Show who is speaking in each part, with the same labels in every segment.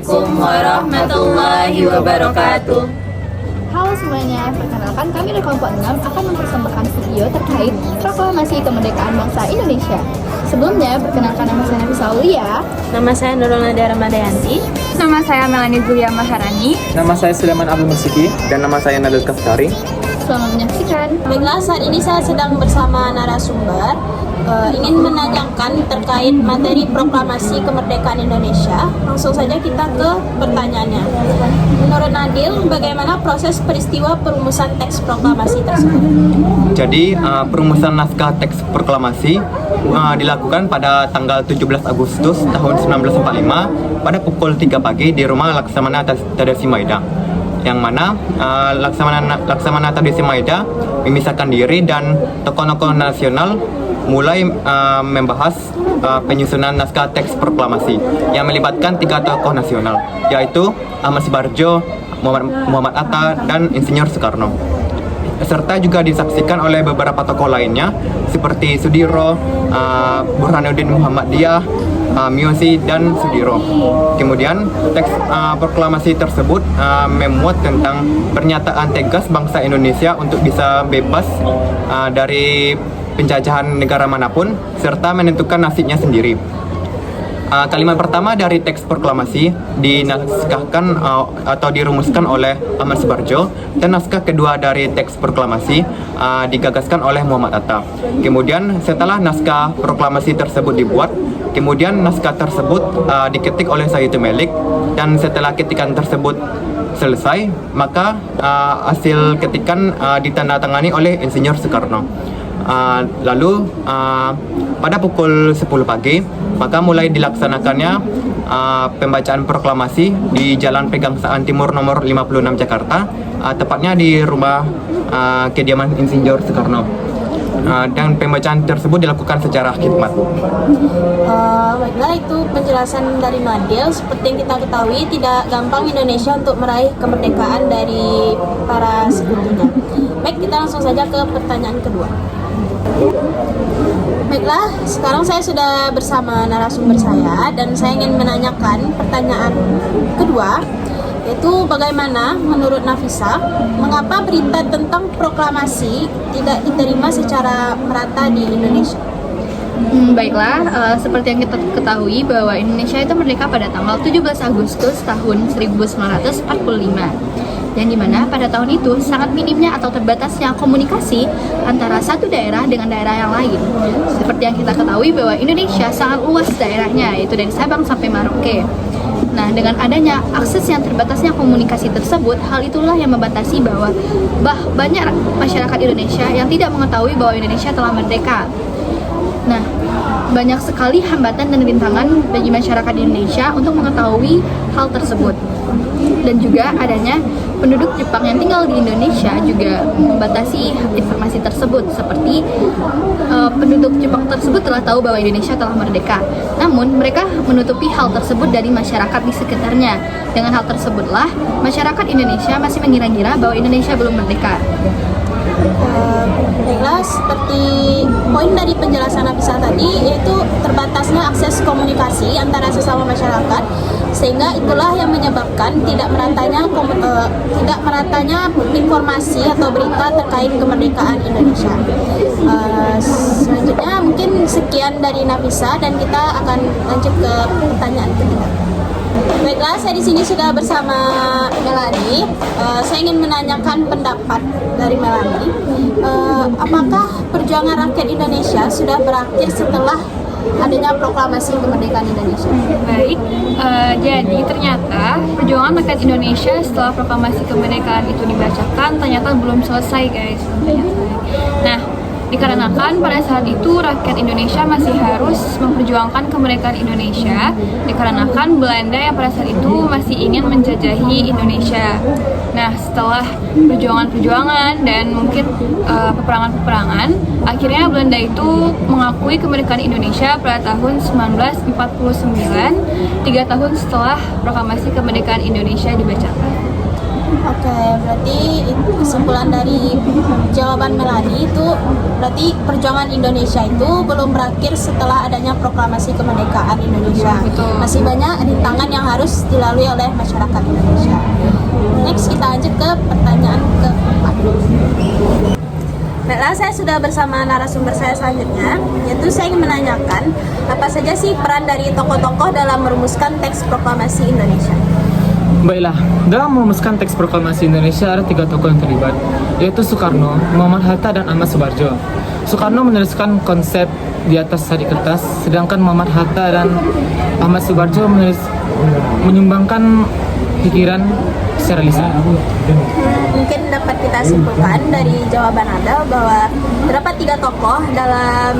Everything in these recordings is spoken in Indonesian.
Speaker 1: Assalamualaikum warahmatullahi wabarakatuh.
Speaker 2: Halo semuanya, perkenalkan kami dari kelompok 6 akan mempersembahkan video terkait proklamasi kemerdekaan bangsa Indonesia. Sebelumnya, perkenalkan nama saya Nafisa Aulia.
Speaker 1: Nama saya Nurul Nadia Ramadayanti.
Speaker 2: Nama saya Melanie Julia Maharani.
Speaker 3: Nama saya Sulaiman Abdul Musiki dan nama saya Nadul Kastari.
Speaker 2: Selamat menyaksikan.
Speaker 1: Baiklah, saat ini saya sedang bersama narasumber ingin menanyakan terkait materi proklamasi kemerdekaan Indonesia. Langsung saja kita ke pertanyaannya. Menurut Nadil, bagaimana proses peristiwa perumusan teks proklamasi tersebut?
Speaker 3: Jadi perumusan naskah teks proklamasi dilakukan pada tanggal 17 Agustus tahun 1945 pada pukul 3 pagi di rumah Laksamana Tadasi Maida, yang mana Laksamana Tadasi Maida memisahkan diri dan tokoh-tokoh nasional mulai membahas penyusunan naskah teks proklamasi yang melibatkan 3 tokoh nasional, yaitu Ahmad Subarjo, Muhammad Atta, dan Insinyur Soekarno. Serta juga disaksikan oleh beberapa tokoh lainnya seperti Sudiro, Burhanuddin Muhammadiyah, Miosi, dan Sudiro. Kemudian teks proklamasi tersebut memuat tentang pernyataan tegas bangsa Indonesia untuk bisa bebas dari penjajahan negara manapun serta menentukan nasibnya sendiri. Kalimat pertama dari teks proklamasi dinaskahkan atau dirumuskan oleh Ahmad Subarjo, dan naskah kedua dari teks proklamasi digagaskan oleh Muhammad Atta. Kemudian setelah naskah proklamasi tersebut dibuat, kemudian naskah tersebut diketik oleh Sayyidul Melik, dan setelah ketikan tersebut selesai, maka hasil ketikan ditandatangani oleh Insinyur Soekarno. Lalu pada pukul 10 pagi maka mulai dilaksanakannya pembacaan proklamasi di Jalan Pegangsaan Timur nomor 56 Jakarta, tepatnya di rumah kediaman Insinyur Soekarno. Dan pembacaan tersebut dilakukan secara khidmat.
Speaker 1: Baiklah, itu penjelasan dari Nadil. Seperti yang kita ketahui, tidak gampang Indonesia untuk meraih kemerdekaan dari para sekutunya. Baik, kita langsung saja ke pertanyaan kedua. Baiklah, sekarang saya sudah bersama narasumber saya dan saya ingin menanyakan pertanyaan kedua, yaitu bagaimana menurut Nafisa, mengapa berita tentang proklamasi tidak diterima secara merata di Indonesia?
Speaker 2: Baiklah, seperti yang kita ketahui bahwa Indonesia itu merdeka pada tanggal 17 Agustus tahun 1945. Dan dimana pada tahun itu sangat minimnya atau terbatasnya komunikasi antara satu daerah dengan daerah yang lain. Seperti yang kita ketahui bahwa Indonesia sangat luas daerahnya, yaitu dari Sabang sampai Merauke. Nah, dengan adanya akses yang terbatasnya komunikasi tersebut, hal itulah yang membatasi bahwa banyak masyarakat Indonesia yang tidak mengetahui bahwa Indonesia telah merdeka. Nah, banyak sekali hambatan dan rintangan bagi masyarakat Indonesia untuk mengetahui hal tersebut. Dan juga adanya penduduk Jepang yang tinggal di Indonesia juga membatasi informasi tersebut, seperti penduduk Jepang tersebut telah tahu bahwa Indonesia telah merdeka, namun mereka menutupi hal tersebut dari masyarakat di sekitarnya. Dengan hal tersebutlah masyarakat Indonesia masih mengira-ngira bahwa Indonesia belum merdeka.
Speaker 1: Baiklah, seperti poin dari penjelasan Nafisa tadi, yaitu terbatasnya akses komunikasi antara sesama masyarakat, sehingga itulah yang menyebabkan tidak meratanya informasi atau berita terkait kemerdekaan Indonesia. Selanjutnya mungkin sekian dari Nafisa dan kita akan lanjut ke pertanyaan ketiga. Baiklah, saya di sini sudah bersama Melanie. Saya ingin menanyakan pendapat dari Melanie. Apakah perjuangan rakyat Indonesia sudah berakhir setelah adanya proklamasi kemerdekaan Indonesia?
Speaker 4: Baik, jadi ternyata perjuangan rakyat Indonesia setelah proklamasi kemerdekaan itu dibacakan ternyata belum selesai, guys. Nah, dikarenakan pada saat itu rakyat Indonesia masih harus memperjuangkan kemerdekaan Indonesia, dikarenakan Belanda yang pada saat itu masih ingin menjajahi Indonesia. Nah, setelah perjuangan-perjuangan dan mungkin peperangan-peperangan, akhirnya Belanda itu mengakui kemerdekaan Indonesia pada tahun 1949, 3 tahun setelah proklamasi kemerdekaan Indonesia dibacakan.
Speaker 1: Oke, berarti kesimpulan dari jawaban Melani itu berarti perjuangan Indonesia itu belum berakhir setelah adanya proklamasi kemerdekaan Indonesia.
Speaker 4: Betul.
Speaker 1: Masih banyak rintangan yang harus dilalui oleh masyarakat Indonesia. Next kita lanjut ke pertanyaan keempat. Baiklah, saya sudah bersama narasumber saya selanjutnya, yaitu saya ingin menanyakan apa saja sih peran dari tokoh-tokoh dalam merumuskan teks proklamasi Indonesia.
Speaker 5: Baiklah, dalam merumuskan teks proklamasi Indonesia ada 3 tokoh yang terlibat, yaitu Soekarno, Muhammad Hatta, dan Ahmad Subarjo. Soekarno menuliskan konsep di atas tadi kertas, sedangkan Muhammad Hatta dan Ahmad Subarjo menyumbangkan pikiran secara lisan.
Speaker 1: Mungkin dapat kita simpulkan dari jawaban Anda bahwa terdapat 3 tokoh dalam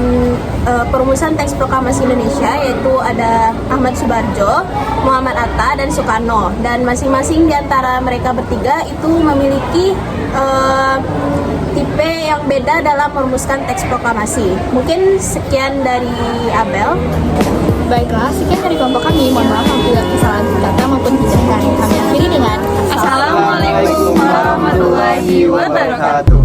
Speaker 1: perumusan teks proklamasi Indonesia, yaitu ada Ahmad Subarjo, Muhammad Hatta, dan Soekarno. Dan masing-masing di antara mereka bertiga itu memiliki tipe yang beda dalam merumuskan teks proklamasi. Mungkin sekian dari Abel.
Speaker 2: Baiklah, sekian dari kelompok kami. Mohon maaf apabila kesalahan kata maupun tindakan. Kami akhiri dengan
Speaker 4: Assalamualaikum warahmatullahi wabarakatuh.